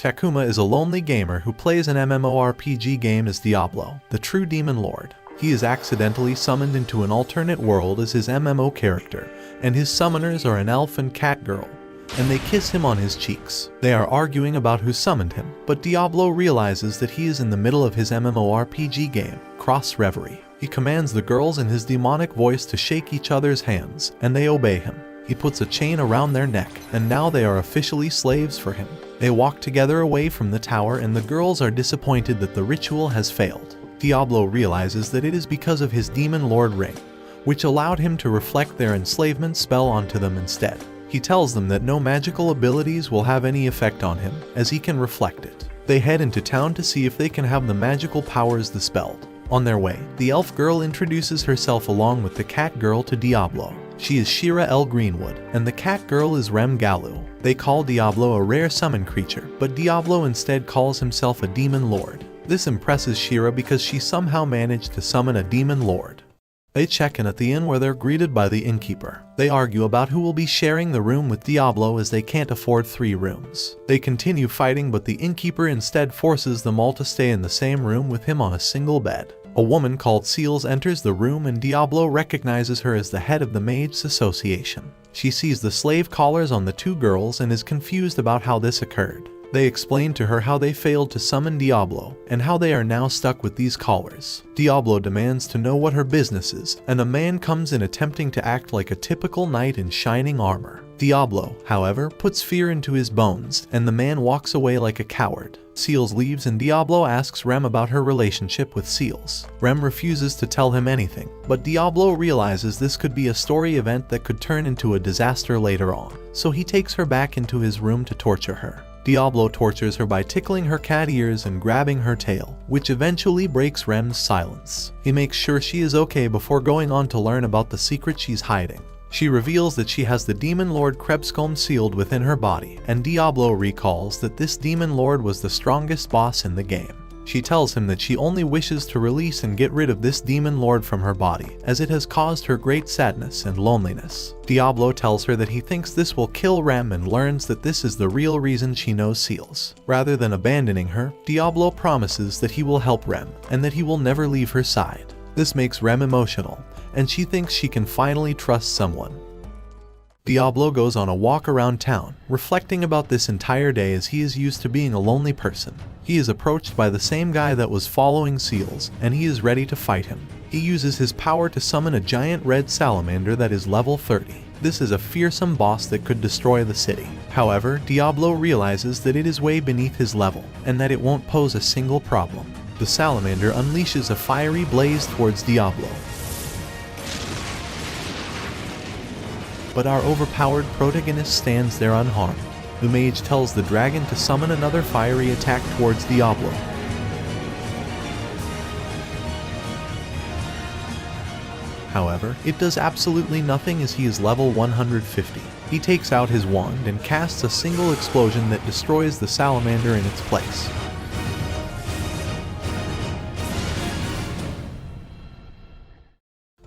Takuma is a lonely gamer who plays an MMORPG game as Diablo, the true demon lord. He is accidentally summoned into an alternate world as his MMO character, and his summoners are an elf and cat girl, and they kiss him on his cheeks. They are arguing about who summoned him, but Diablo realizes that he is in the middle of his MMORPG game, Cross Reverie. He commands the girls in his demonic voice to shake each other's hands, and they obey him. He puts a chain around their neck, and now they are officially slaves for him. They walk together away from the tower, and the girls are disappointed that the ritual has failed. Diablo realizes that it is because of his demon lord ring, which allowed him to reflect their enslavement spell onto them instead. He tells them that no magical abilities will have any effect on him, as he can reflect it. They head into town to see if they can have the magical powers dispelled. On their way, the elf girl introduces herself along with the cat girl to Diablo. She is Shira L. Greenwood, and the cat girl is Rem Galu. They call Diablo a rare summon creature, but Diablo instead calls himself a demon lord. This impresses Shira because she somehow managed to summon a demon lord. They check in at the inn where they're greeted by the innkeeper. They argue about who will be sharing the room with Diablo as they can't afford 3 rooms. They continue fighting, but the innkeeper instead forces them all to stay in the same room with him on a single bed. A woman called Seals enters the room, and Diablo recognizes her as the head of the Mages Association. She sees the slave collars on the 2 girls and is confused about how this occurred. They explain to her how they failed to summon Diablo, and how they are now stuck with these collars. Diablo demands to know what her business is, and a man comes in attempting to act like a typical knight in shining armor. Diablo, however, puts fear into his bones, and the man walks away like a coward. Seals leaves, and Diablo asks Rem about her relationship with Seals. Rem refuses to tell him anything, but Diablo realizes this could be a story event that could turn into a disaster later on, so he takes her back into his room to torture her. Diablo tortures her by tickling her cat ears and grabbing her tail, which eventually breaks Rem's silence. He makes sure she is okay before going on to learn about the secret she's hiding. She reveals that she has the demon lord Krebscombe sealed within her body, and Diablo recalls that this demon lord was the strongest boss in the game. She tells him that she only wishes to release and get rid of this demon lord from her body, as it has caused her great sadness and loneliness. Diablo tells her that he thinks this will kill Rem, and learns that this is the real reason she knows Seals. Rather than abandoning her, Diablo promises that he will help Rem, and that he will never leave her side. This makes Rem emotional, and she thinks she can finally trust someone. Diablo goes on a walk around town, reflecting about this entire day as he is used to being a lonely person. He is approached by the same guy that was following Seals, and he is ready to fight him. He uses his power to summon a giant red salamander that is level 30. This is a fearsome boss that could destroy the city. However, Diablo realizes that it is way beneath his level, and that it won't pose a single problem. The salamander unleashes a fiery blaze towards Diablo, but our overpowered protagonist stands there unharmed. The mage tells the dragon to summon another fiery attack towards Diablo. However, it does absolutely nothing as he is level 150. He takes out his wand and casts a single explosion that destroys the salamander in its place.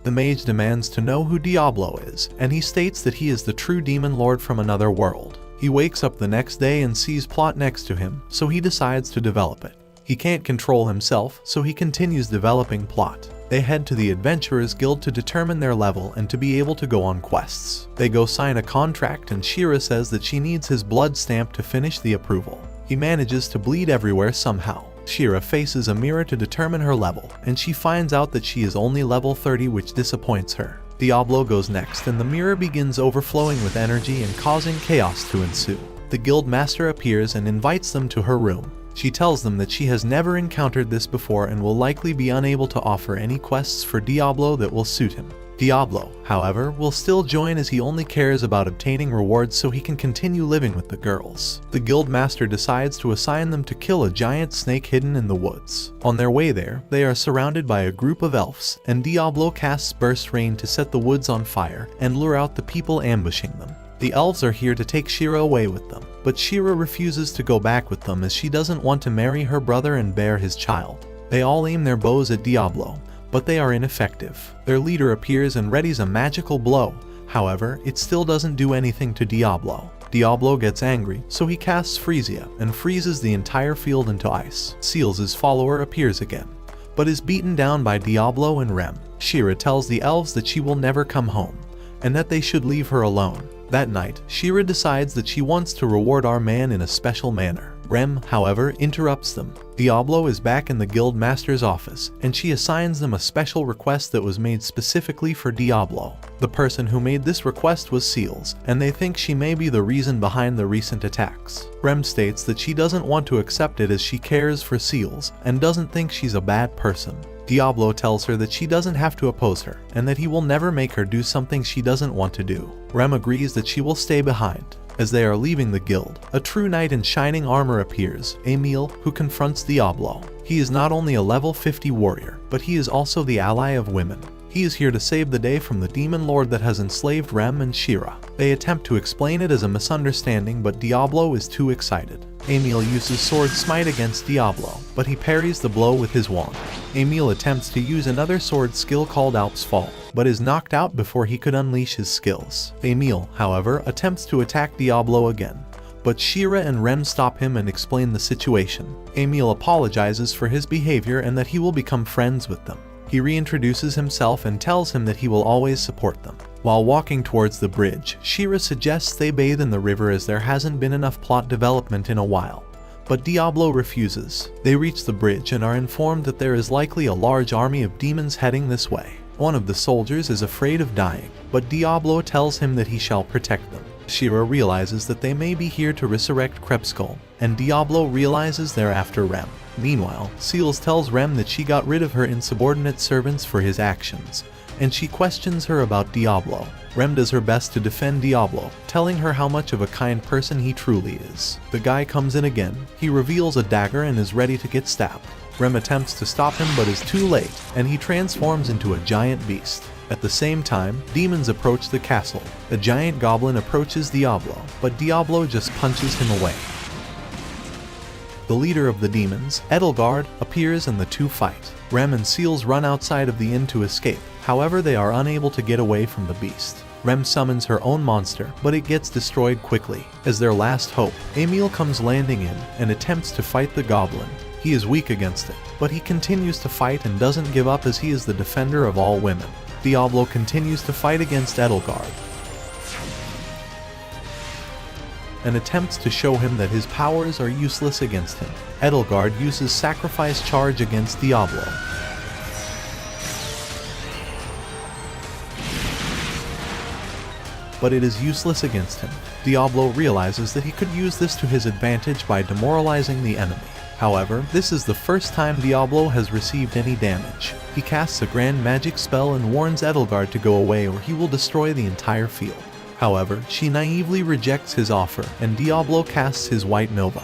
The mage demands to know who Diablo is, and he states that he is the true demon lord from another world. He wakes up the next day and sees Plot next to him, so he decides to develop it. He can't control himself, so he continues developing Plot. They head to the Adventurers Guild to determine their level and to be able to go on quests. They go sign a contract, and Shira says that she needs his blood stamp to finish the approval. He manages to bleed everywhere somehow. Shira faces a mirror to determine her level, and she finds out that she is only level 30, which disappoints her. Diablo goes next, and the mirror begins overflowing with energy and causing chaos to ensue. The guild master appears and invites them to her room. She tells them that she has never encountered this before and will likely be unable to offer any quests for Diablo that will suit him. Diablo, however, will still join as he only cares about obtaining rewards so he can continue living with the girls. The guild master decides to assign them to kill a giant snake hidden in the woods. On their way there, they are surrounded by a group of elves, and Diablo casts Burst Rain to set the woods on fire and lure out the people ambushing them. The elves are here to take Shira away with them, but Shira refuses to go back with them as she doesn't want to marry her brother and bear his child. They all aim their bows at Diablo, but they are ineffective. Their leader appears and readies a magical blow. However, it still doesn't do anything to Diablo. Diablo gets angry, so he casts Freesia and freezes the entire field into ice. Seals' follower appears again, but is beaten down by Diablo and Rem. Shira tells the elves that she will never come home, and that they should leave her alone. That night, Shira decides that she wants to reward our man in a special manner. Rem, however, interrupts them. Diablo is back in the guild master's office, and she assigns them a special request that was made specifically for Diablo. The person who made this request was Seals, and they think she may be the reason behind the recent attacks. Rem states that she doesn't want to accept it as she cares for Seals, and doesn't think she's a bad person. Diablo tells her that she doesn't have to oppose her, and that he will never make her do something she doesn't want to do. Rem agrees that she will stay behind. As they are leaving the guild, a true knight in shining armor appears, Emil, who confronts Diablo. He is not only a level 50 warrior, but he is also the ally of women. He is here to save the day from the demon lord that has enslaved Rem and Shira. They attempt to explain it as a misunderstanding, but Diablo is too excited. Emil uses sword smite against Diablo, but he parries the blow with his wand. Emil attempts to use another sword skill called Alp's Fall, but is knocked out before he could unleash his skills. Emil, however, attempts to attack Diablo again, but Shira and Rem stop him and explain the situation. Emil apologizes for his behavior and that he will become friends with them. He reintroduces himself and tells him that he will always support them. While walking towards the bridge, Shira suggests they bathe in the river as there hasn't been enough plot development in a while, but Diablo refuses. They reach the bridge and are informed that there is likely a large army of demons heading this way. One of the soldiers is afraid of dying, but Diablo tells him that he shall protect them. Shira realizes that they may be here to resurrect Krebskull, and Diablo realizes they're after Rem. Meanwhile, Seals tells Rem that she got rid of her insubordinate servants for his actions, and she questions her about Diablo. Rem does her best to defend Diablo, telling her how much of a kind person he truly is. The guy comes in again, he reveals a dagger and is ready to get stabbed. Rem attempts to stop him but is too late, and he transforms into a giant beast. At the same time, demons approach the castle. A giant goblin approaches Diablo, but Diablo just punches him away. The leader of the demons, Edelgard, appears and the two fight. Rem and Seals run outside of the inn to escape, however they are unable to get away from the beast. Rem summons her own monster, but it gets destroyed quickly. As their last hope, Emil comes landing in and attempts to fight the goblin. He is weak against it, but he continues to fight and doesn't give up as he is the defender of all women. Diablo continues to fight against Edelgard and attempts to show him that his powers are useless against him. Edelgard uses Sacrifice Charge against Diablo, but it is useless against him. Diablo realizes that he could use this to his advantage by demoralizing the enemy. However, this is the first time Diablo has received any damage. He casts a grand magic spell and warns Edelgard to go away or he will destroy the entire field. However, she naively rejects his offer and Diablo casts his White Nova.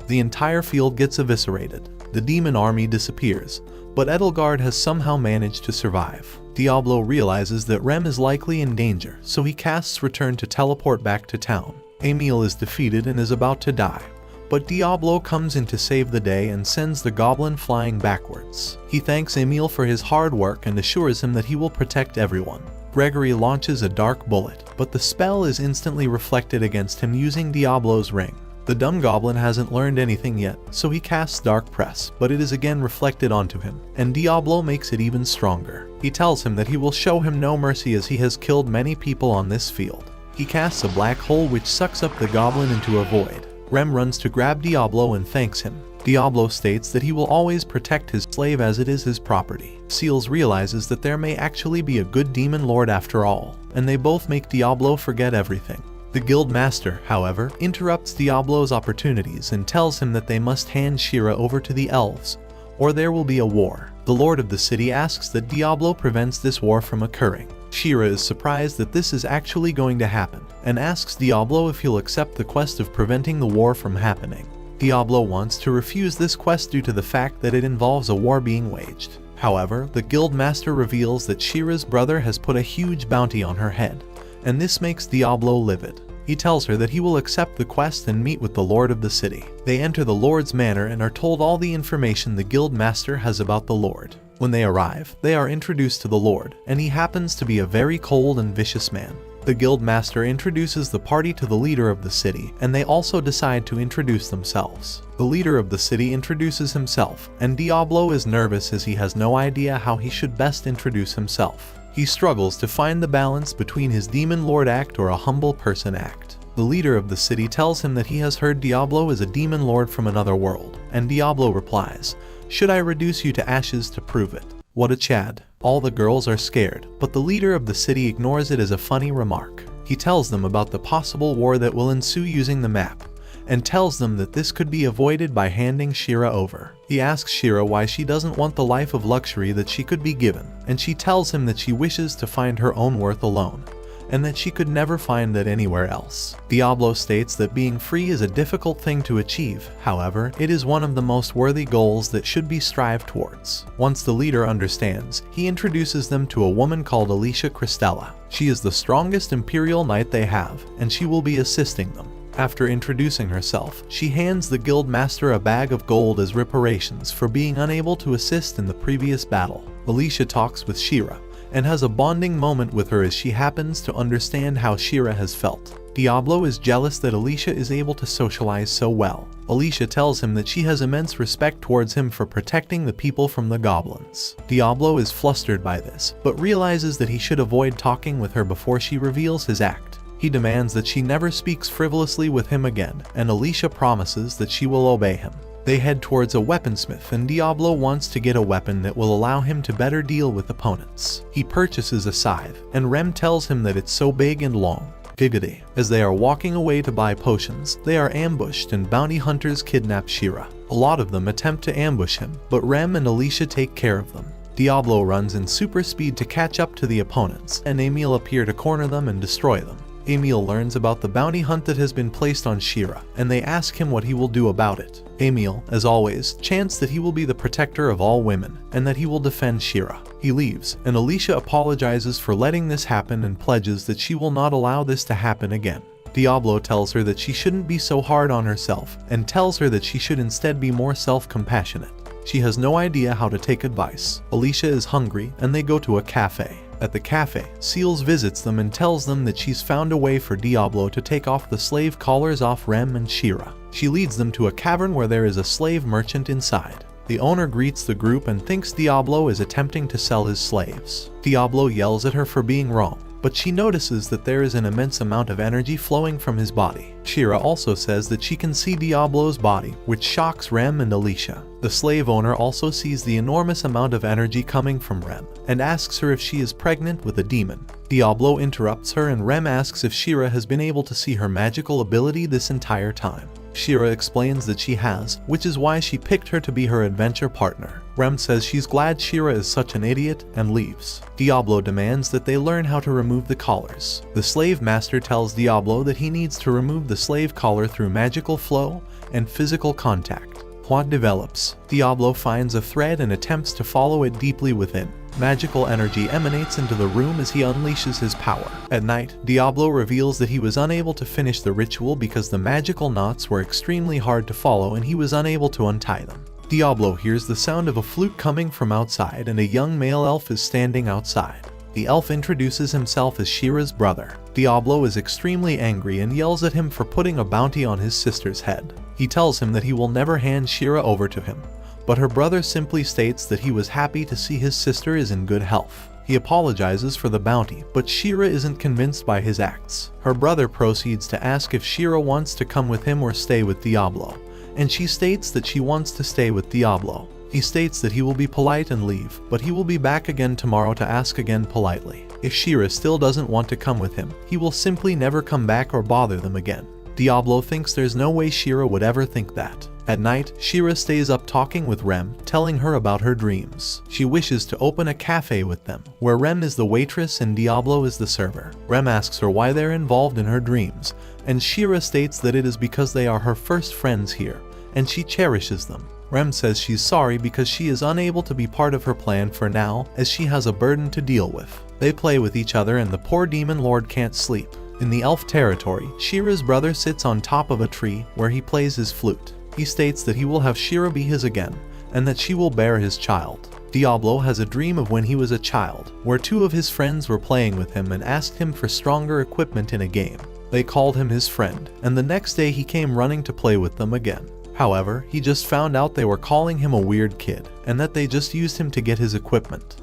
The entire field gets eviscerated. The demon army disappears, but Edelgard has somehow managed to survive. Diablo realizes that Rem is likely in danger, so he casts Return to teleport back to town. Emil is defeated and is about to die, but Diablo comes in to save the day and sends the goblin flying backwards. He thanks Emil for his hard work and assures him that he will protect everyone. Gregory launches a dark bullet, but the spell is instantly reflected against him using Diablo's ring. The dumb goblin hasn't learned anything yet, so he casts Dark Press, but it is again reflected onto him, and Diablo makes it even stronger. He tells him that he will show him no mercy as he has killed many people on this field. He casts a black hole which sucks up the goblin into a void. Rem runs to grab Diablo and thanks him. Diablo states that he will always protect his slave as it is his property. Seals realizes that there may actually be a good demon lord after all, and they both make Diablo forget everything. The guild master, however, interrupts Diablo's opportunities and tells him that they must hand Shira over to the elves, or there will be a war. The lord of the city asks that Diablo prevents this war from occurring. Shira is surprised that this is actually going to happen, and asks Diablo if he'll accept the quest of preventing the war from happening. Diablo wants to refuse this quest due to the fact that it involves a war being waged. However, the guild master reveals that Shira's brother has put a huge bounty on her head, and this makes Diablo livid. He tells her that he will accept the quest and meet with the Lord of the city. They enter the Lord's manor and are told all the information the guild master has about the Lord. When they arrive, they are introduced to the Lord, and he happens to be a very cold and vicious man. The guild master introduces the party to the leader of the city, and they also decide to introduce themselves. The leader of the city introduces himself, and Diablo is nervous as he has no idea how he should best introduce himself. He struggles to find the balance between his demon lord act or a humble person act. The leader of the city tells him that he has heard Diablo is a demon lord from another world, and Diablo replies, "Should I reduce you to ashes to prove it?" What a Chad. All the girls are scared, but the leader of the city ignores it as a funny remark. He tells them about the possible war that will ensue using the map, and tells them that this could be avoided by handing Shira over. He asks Shira why she doesn't want the life of luxury that she could be given, and she tells him that she wishes to find her own worth alone, and that she could never find that anywhere else. Diablo states that being free is a difficult thing to achieve, however, it is one of the most worthy goals that should be strived towards. Once the leader understands, he introduces them to a woman called Alicia Cristella. She is the strongest Imperial Knight they have, and she will be assisting them. After introducing herself, she hands the guild master a bag of gold as reparations for being unable to assist in the previous battle. Alicia talks with Shira, and has a bonding moment with her as she happens to understand how Shira has felt. Diablo is jealous that Alicia is able to socialize so well. Alicia tells him that she has immense respect towards him for protecting the people from the goblins. Diablo is flustered by this, but realizes that he should avoid talking with her before she reveals his act. He demands that she never speaks frivolously with him again, and Alicia promises that she will obey him. They head towards a weaponsmith, and Diablo wants to get a weapon that will allow him to better deal with opponents. He purchases a scythe, and Rem tells him that it's so big and long. Giggity. As they are walking away to buy potions, they are ambushed and bounty hunters kidnap Shira. A lot of them attempt to ambush him, but Rem and Alicia take care of them. Diablo runs in super speed to catch up to the opponents, and Emil appear to corner them and destroy them. Emil learns about the bounty hunt that has been placed on Shira, and they ask him what he will do about it. Emil, as always, chants that he will be the protector of all women, and that he will defend Shira. He leaves, and Alicia apologizes for letting this happen and pledges that she will not allow this to happen again. Diablo tells her that she shouldn't be so hard on herself, and tells her that she should instead be more self-compassionate. She has no idea how to take advice. Alicia is hungry, and they go to a cafe. At the cafe, Seals visits them and tells them that she's found a way for Diablo to take off the slave collars off Rem and Shira. She leads them to a cavern where there is a slave merchant inside. The owner greets the group and thinks Diablo is attempting to sell his slaves. Diablo yells at her for being wrong, but she notices that there is an immense amount of energy flowing from his body. Shira also says that she can see Diablo's body, which shocks Rem and Alicia. The slave owner also sees the enormous amount of energy coming from Rem, and asks her if she is pregnant with a demon. Diablo interrupts her, and Rem asks if Shira has been able to see her magical ability this entire time. Shira explains that she has, which is why she picked her to be her adventure partner. Rem says she's glad Shira is such an idiot, and leaves. Diablo demands that they learn how to remove the collars. The slave master tells Diablo that he needs to remove the slave collar through magical flow and physical contact. Plot develops. Diablo finds a thread and attempts to follow it deeply within. Magical energy emanates into the room as he unleashes his power. At night, Diablo reveals that he was unable to finish the ritual because the magical knots were extremely hard to follow and he was unable to untie them. Diablo hears the sound of a flute coming from outside, and a young male elf is standing outside. The elf introduces himself as Shira's brother. Diablo is extremely angry and yells at him for putting a bounty on his sister's head. He tells him that he will never hand Shira over to him, but her brother simply states that he was happy to see his sister is in good health. He apologizes for the bounty, but Shira isn't convinced by his acts. Her brother proceeds to ask if Shira wants to come with him or stay with Diablo, and she states that she wants to stay with Diablo. He states that he will be polite and leave, but he will be back again tomorrow to ask again politely. If Shira still doesn't want to come with him, he will simply never come back or bother them again. Diablo thinks there's no way Shira would ever think that. At night, Shira stays up talking with Rem, telling her about her dreams. She wishes to open a cafe with them, where Rem is the waitress and Diablo is the server. Rem asks her why they're involved in her dreams, and Shira states that it is because they are her first friends here, and she cherishes them. Rem says she's sorry because she is unable to be part of her plan for now, as she has a burden to deal with. They play with each other and the poor demon lord can't sleep. In the elf territory, Shira's brother sits on top of a tree where he plays his flute. He states that he will have Shira be his again, and that she will bear his child. Diablo has a dream of when he was a child, where two of his friends were playing with him and asked him for stronger equipment in a game. They called him his friend, and the next day he came running to play with them again. However, he just found out they were calling him a weird kid, and that they just used him to get his equipment.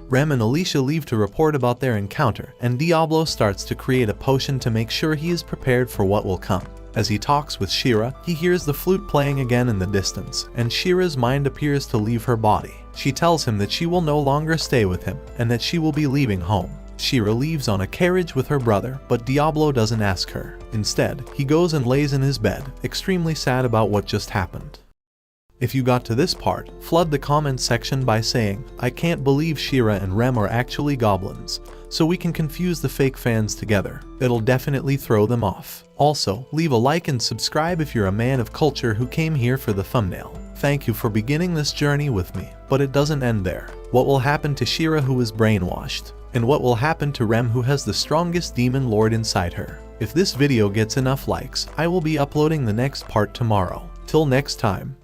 Rem and Alicia leave to report about their encounter, and Diablo starts to create a potion to make sure he is prepared for what will come. As he talks with Shira, he hears the flute playing again in the distance, and Shira's mind appears to leave her body. She tells him that she will no longer stay with him, and that she will be leaving home. Shira leaves on a carriage with her brother, but Diablo doesn't ask her. Instead, he goes and lays in his bed, extremely sad about what just happened. If you got to this part, flood the comments section by saying, "I can't believe Shira and Rem are actually goblins," so we can confuse the fake fans together. It'll definitely throw them off. Also, leave a like and subscribe if you're a man of culture who came here for the thumbnail. Thank you for beginning this journey with me, but it doesn't end there. What will happen to Shira who is brainwashed? And what will happen to Rem who has the strongest demon lord inside her? If this video gets enough likes, I will be uploading the next part tomorrow. Till next time.